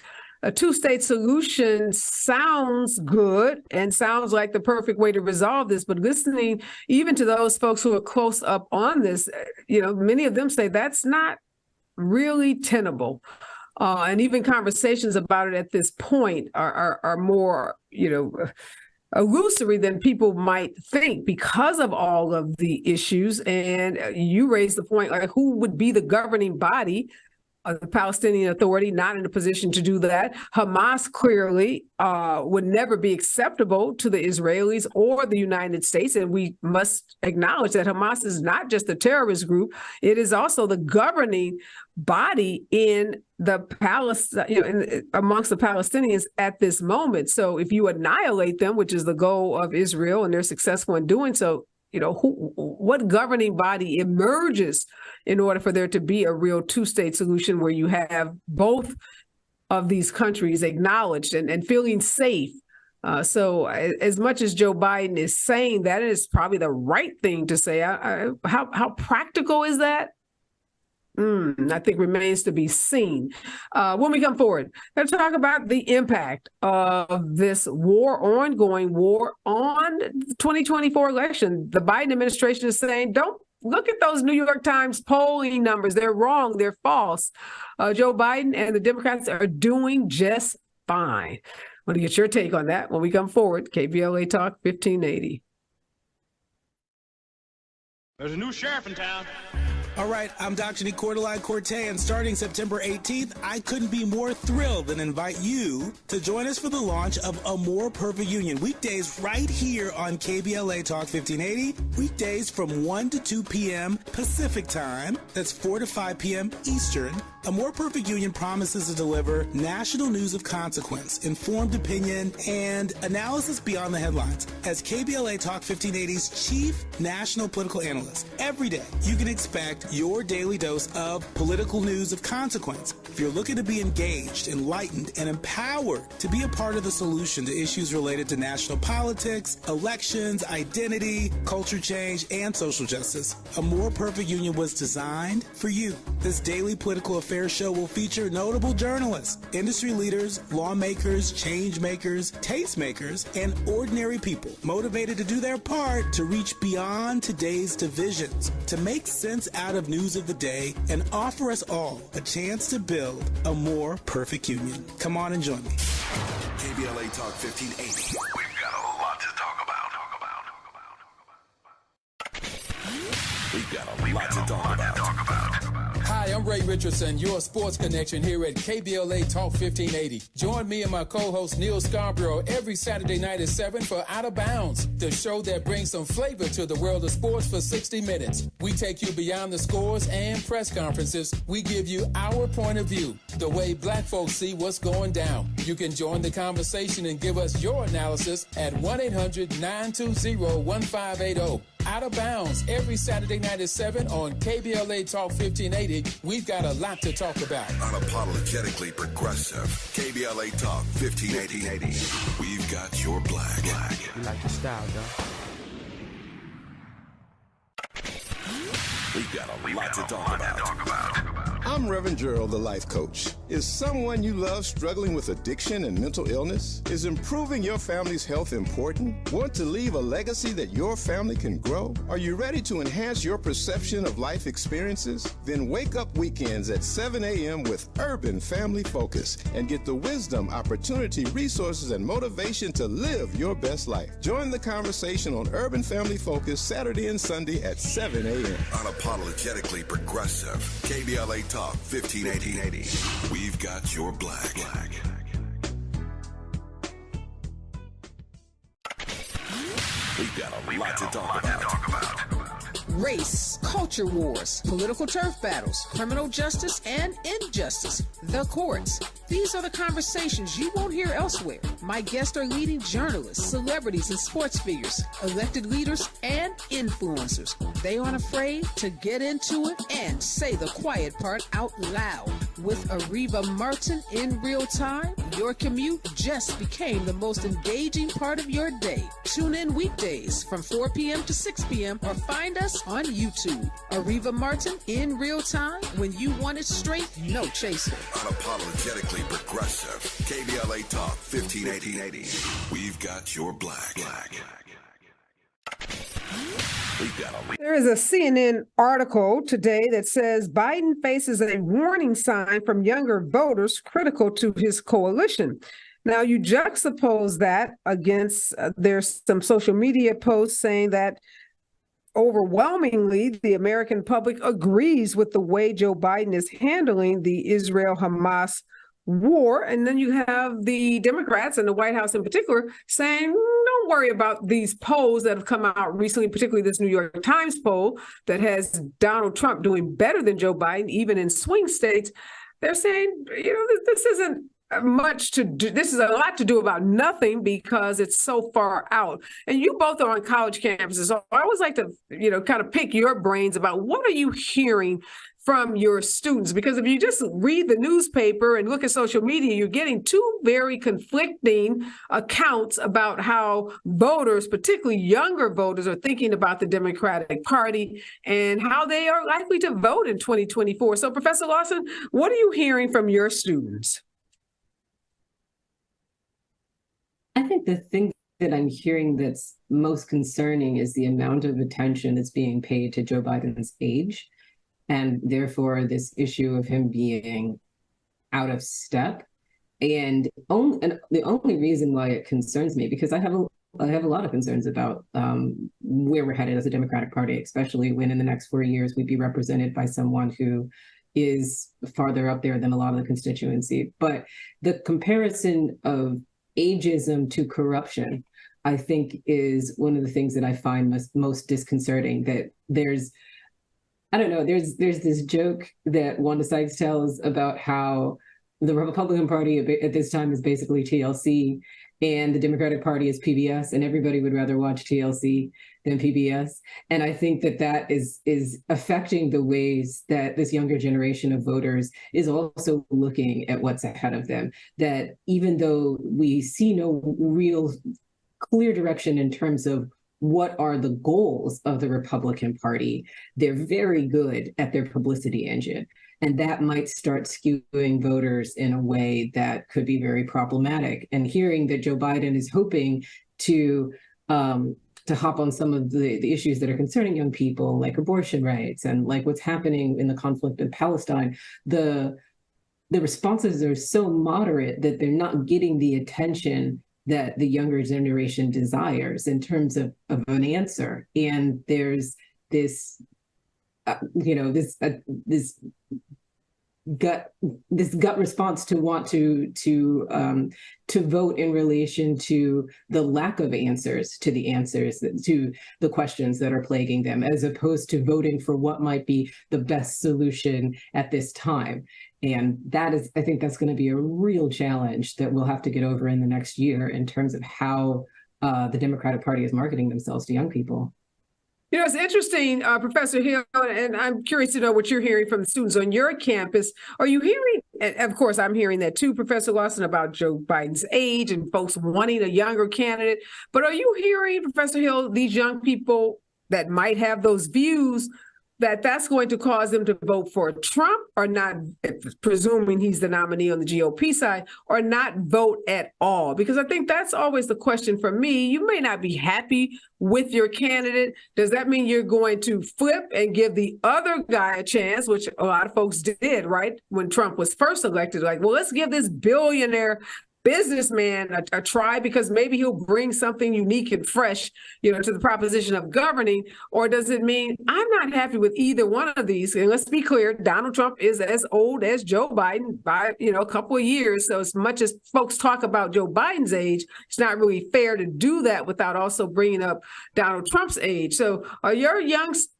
a two-state solution sounds good and sounds like the perfect way to resolve this. But listening even to those folks who are close up on this, many of them say that's not really tenable. And even conversations about it at this point are more, illusory than people might think because of all of the issues. And you raised the point, like, who would be the governing body of the Palestinian Authority? Not in a position to do that. Hamas clearly would never be acceptable to the Israelis or the United States. And we must acknowledge that Hamas is not just a terrorist group. It is also the governing body in the amongst the Palestinians at this moment. So if you annihilate them, which is the goal of Israel, and they're successful in doing so, what governing body emerges in order for there to be a real two-state solution where you have both of these countries acknowledged and feeling safe? So as much as Joe Biden is saying that, it is probably the right thing to say. How practical is that? I think remains to be seen. When we come forward, let's talk about the impact of this ongoing war on the 2024 election. The Biden administration is saying, don't look at those New York Times polling numbers. They're wrong. They're false. Joe Biden and the Democrats are doing just fine. I want to get your take on that when we come forward. KBLA Talk 1580. There's a new sheriff in town. All right, I'm Dr. Cortez, and starting September 18th, I couldn't be more thrilled than invite you to join us for the launch of A More Perfect Union. Weekdays right here on KBLA Talk 1580. Weekdays from 1 to 2 p.m. Pacific Time. That's 4 to 5 p.m. Eastern. A More Perfect Union promises to deliver national news of consequence, informed opinion, and analysis beyond the headlines. As KBLA Talk 1580's chief national political analyst, every day you can expect your daily dose of political news of consequence. If you're looking to be engaged, enlightened, and empowered to be a part of the solution to issues related to national politics, elections, identity, culture change, and social justice, A More Perfect Union was designed for you. This daily political affairs show will feature notable journalists, industry leaders, lawmakers, change makers, tastemakers, and ordinary people motivated to do their part to reach beyond today's divisions, to make sense out of news of the day, and offer us all a chance to build a more perfect union. Come on and join me. KBLA Talk 1580. We've got a lot to talk about. We've got a lot to talk about. Hi, I'm Ray Richardson, your sports connection here at KBLA Talk 1580. Join me and my co-host Neil Scarborough every Saturday night at 7 for Out of Bounds, the show that brings some flavor to the world of sports for 60 minutes. We take you beyond the scores and press conferences. We give you our point of view, the way black folks see what's going down. You can join the conversation and give us your analysis at 1-800-920-1580. Out of Bounds every Saturday night at 7 on KBLA Talk 1580. We've got a lot to talk about. Unapologetically progressive. KBLA Talk 1580. We've got your black. You like your style, dog. We've got a lot to talk about. I'm Reverend Gerald, the life coach. Is someone you love struggling with addiction and mental illness? Is improving your family's health important? Want to leave a legacy that your family can grow? Are you ready to enhance your perception of life experiences? Then wake up weekends at 7 a.m. with Urban Family Focus and get the wisdom, opportunity, resources, and motivation to live your best life. Join the conversation on Urban Family Focus Saturday and Sunday at 7 a.m. Unapologetically progressive. KBLA Talk 1580. We've got your black. We've got a lot to talk about. Race, culture wars, political turf battles, criminal justice and injustice, the courts. These are the conversations you won't hear elsewhere. My guests are leading journalists, celebrities, and sports figures, elected leaders, and influencers. They aren't afraid to get into it and say the quiet part out loud. With Areva Martin in real time, your commute just became the most engaging part of your day. Tune in weekdays from 4 p.m. to 6 p.m. or find us on YouTube. Areva Martin in real time, when you want it straight, no chaser. Unapologetically progressive. KBLA Talk 1580. We've got your black. There is a CNN article today that says Biden faces a warning sign from younger voters critical to his coalition. Now, you juxtapose that against there's some social media posts saying that overwhelmingly the American public agrees with the way Joe Biden is handling the Israel-Hamas war. And then you have the Democrats and the White House in particular saying, don't worry about these polls that have come out recently, particularly this New York Times poll that has Donald Trump doing better than Joe Biden, even in swing states. They're saying, this isn't much to do. This is a lot to do about nothing because it's so far out. And you both are on college campuses. So I always like to, kind of pick your brains about what are you hearing from your students? Because if you just read the newspaper and look at social media, you're getting two very conflicting accounts about how voters, particularly younger voters, are thinking about the Democratic Party and how they are likely to vote in 2024. So, Professor Lawson, what are you hearing from your students? I think the thing that I'm hearing that's most concerning is the amount of attention that's being paid to Joe Biden's age, and therefore this issue of him being out of step. And the only reason why it concerns me, because I have a lot of concerns about where we're headed as a Democratic Party, especially when in the next 4 years we'd be represented by someone who is farther up there than a lot of the constituency. But the comparison of ageism to corruption, I think, is one of the things that I find most disconcerting. That there's this joke that Wanda Sykes tells about how the Republican Party at this time is basically TLC and the Democratic Party is PBS, and everybody would rather watch TLC than PBS. And I think that is affecting the ways that this younger generation of voters is also looking at what's ahead of them. That even though we see no real clear direction in terms of what are the goals of the Republican Party, they're very good at their publicity engine. And that might start skewing voters in a way that could be very problematic. And hearing that Joe Biden is hoping to hop on some of the issues that are concerning young people, like abortion rights and like what's happening in the conflict in Palestine, the responses are so moderate that they're not getting the attention that the younger generation desires in terms of an answer. And there's this gut response to want to vote in relation to the lack of answers to the questions that are plaguing them, as opposed to voting for what might be the best solution at this time. And I think that's going to be a real challenge that we'll have to get over in the next year in terms of how the Democratic Party is marketing themselves to young people. It's interesting, Professor Hill, and I'm curious to know what you're hearing from the students on your campus. Are you hearing, and of course, I'm hearing that too, Professor Lawson, about Joe Biden's age and folks wanting a younger candidate. But are you hearing, Professor Hill, these young people that might have those views, that's going to cause them to vote for Trump or not, presuming he's the nominee on the GOP side, or not vote at all? Because I think that's always the question for me. You may not be happy with your candidate. Does that mean you're going to flip and give the other guy a chance, which a lot of folks did, right? When Trump was first elected, like, well, let's give this billionaire businessman a try because maybe he'll bring something unique and fresh, to the proposition of governing? Or does it mean I'm not happy with either one of these? And let's be clear, Donald Trump is as old as Joe Biden by, a couple of years. So as much as folks talk about Joe Biden's age, it's not really fair to do that without also bringing up Donald Trump's age. So are your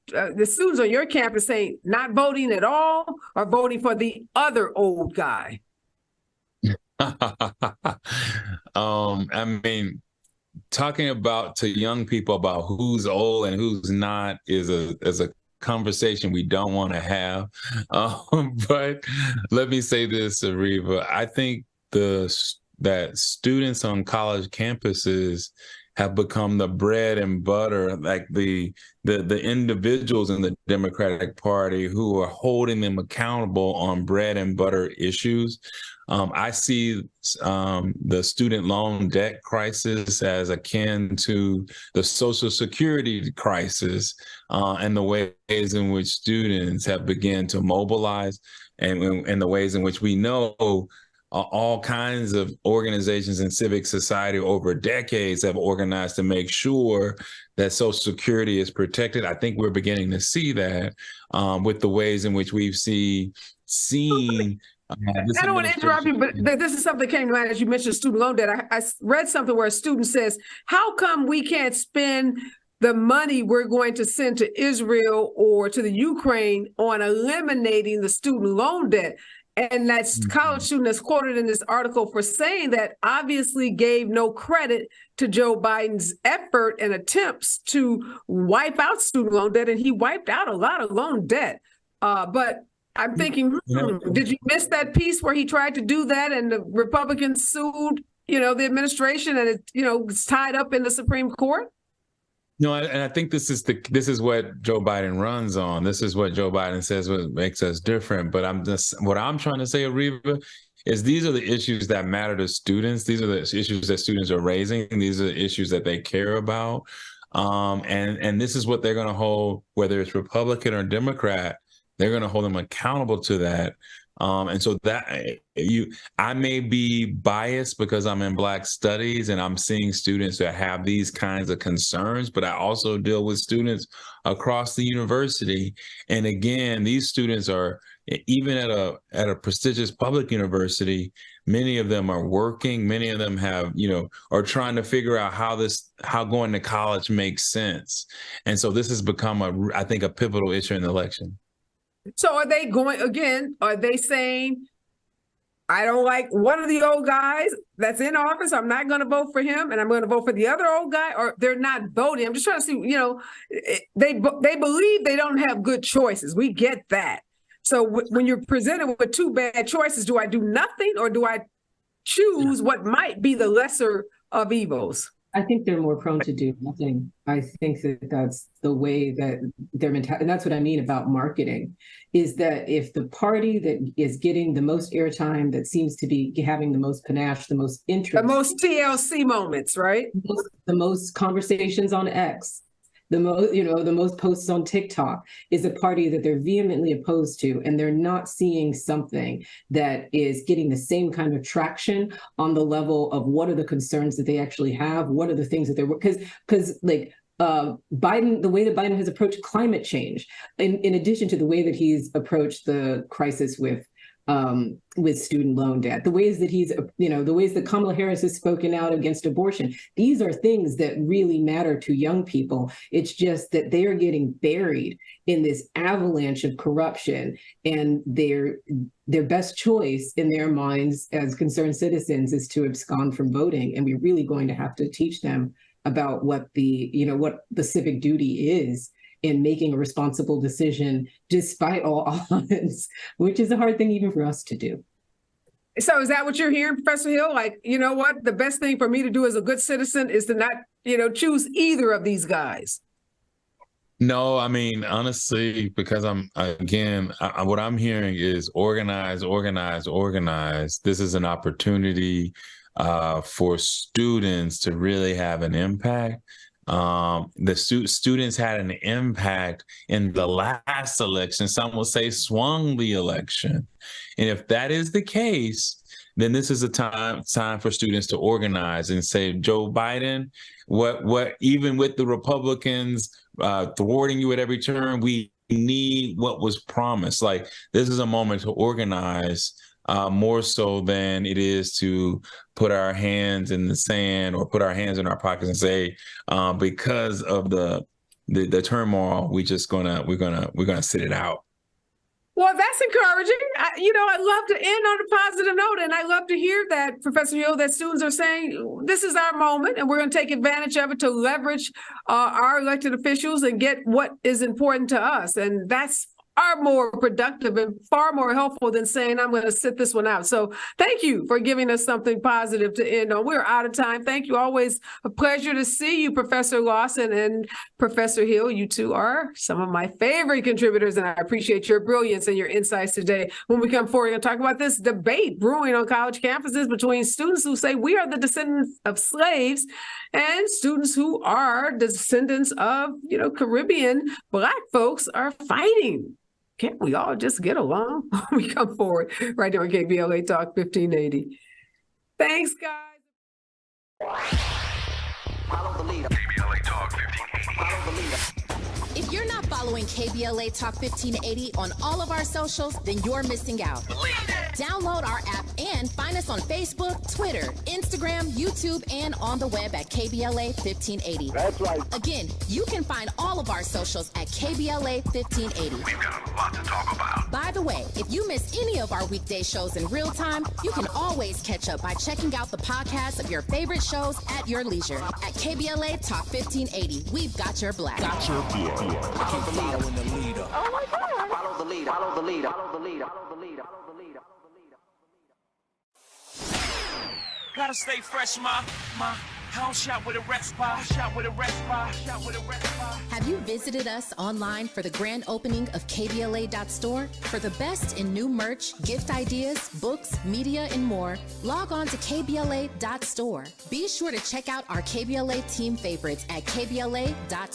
the students on your campus saying not voting at all or voting for the other old guy? I mean, talking to young people about who's old and who's not is a conversation we don't want to have. But let me say this, Areva. I think that students on college campuses have become the bread and butter, like the individuals in the Democratic Party who are holding them accountable on bread and butter issues. I see the student loan debt crisis as akin to the Social Security crisis, and the ways in which students have begun to mobilize, and the ways in which we know all kinds of organizations in civic society over decades have organized to make sure that Social Security is protected. I think we're beginning to see that with the ways in which we've seen. I don't want to interrupt you, but this is something that came to mind as you mentioned student loan debt. I read something where a student says, how come we can't spend the money we're going to send to Israel or to the Ukraine on eliminating the student loan debt? And that's college student that's quoted in this article for saying that obviously gave no credit to Joe Biden's effort and attempts to wipe out student loan debt. And he wiped out a lot of loan debt. But I'm thinking, did you miss that piece where he tried to do that and the Republicans sued, the administration, and it's tied up in the Supreme Court? No, and I think this is what Joe Biden runs on. This is what Joe Biden says what makes us different. But what I'm trying to say, Areva, is these are the issues that matter to students. These are the issues that students are raising. These are the issues that they care about. And this is what they're going to hold, whether it's Republican or Democrat, they're going to hold them accountable to that. And so I may be biased because I'm in Black studies and I'm seeing students that have these kinds of concerns, but I also deal with students across the university. And again, these students are, even at a prestigious public university, many of them are working, many of them have, are trying to figure out how going to college makes sense. And so this has become I think a pivotal issue in the election. So are they saying, I don't like one of the old guys that's in office, I'm not going to vote for him, and I'm going to vote for the other old guy, or they're not voting? I'm just trying to see, they believe they don't have good choices. We get that. So when you're presented with two bad choices, do I do nothing, or do I choose what might be the lesser of evils? I think they're more prone to do nothing. I think that's the way that their mentality, and that's what I mean about marketing, is that if the party that is getting the most airtime, that seems to be having the most panache, the most interest, the most TLC moments, right? The most conversations on X, the most posts on TikTok, is a party that they're vehemently opposed to, and they're not seeing something that is getting the same kind of traction on the level of what are the concerns that they actually have, what are the things that they're, because Biden, the way that Biden has approached climate change, in addition to the way that he's approached the crisis with student loan debt, the ways that Kamala Harris has spoken out against abortion, these are things that really matter to young people. It's just that they are getting buried in this avalanche of corruption, and their best choice in their minds as concerned citizens is to abscond from voting. And we're really going to have to teach them about what the civic duty is in making a responsible decision despite all odds, which is a hard thing even for us to do. So is that what you're hearing, Professor Hill? Like, what? The best thing for me to do as a good citizen is to not, choose either of these guys. No, I mean, honestly, because what I'm hearing is organize. This is an opportunity for students to really have an impact. The students had an impact in the last election. Some will say swung the election. And if that is the case, then this is a time for students to organize and say, Joe Biden, what even with the Republicans thwarting you at every turn, we need what was promised. Like, this is a moment to organize more so than it is to put our hands in the sand or put our hands in our pockets and say, because of the turmoil, we're gonna sit it out. Well, that's encouraging. I'd love to end on a positive note, and I love to hear that, Professor Hill, that students are saying this is our moment, and we're going to take advantage of it to leverage our elected officials and get what is important to us, and that's are more productive and far more helpful than saying, I'm going to sit this one out. So thank you for giving us something positive to end on. We're out of time. Thank you. Always a pleasure to see you, Professor Lawson and Professor Hill. You two are some of my favorite contributors, and I appreciate your brilliance and your insights today. When we come forward, we're going to talk about this debate brewing on college campuses between students who say we are the descendants of slaves and students who are descendants of, Caribbean Black folks are fighting. Can't we all just get along? We come forward right here on KBLA Talk 1580. Thanks, guys. Follow the leader. KBLA Talk 1580. Follow the leader. If If you're not following KBLA Talk 1580 on all of our socials, then you're missing out. Download our app and find us on Facebook, Twitter, Instagram, YouTube, and on the web at KBLA 1580. That's right. Again, you can find all of our socials at KBLA 1580. We've got a lot to talk about. By the way, if you miss any of our weekday shows in real time, you can always catch up by checking out the podcast of your favorite shows at your leisure. At KBLA Talk 1580, we've got your black. Got your black. Follow the leader. Oh my God. Follow the leader. Follow the leader. Follow the leader. Follow the leader. Follow the leader. Gotta stay fresh, my house shot with a rest bar, shot with a rest bar, shot with a rest bar. Have you visited us online for the grand opening of KBLA.store? For the best in new merch, gift ideas, books, media, and more, log on to KBLA.store. Be sure to check out our KBLA team favorites at KBLA.store.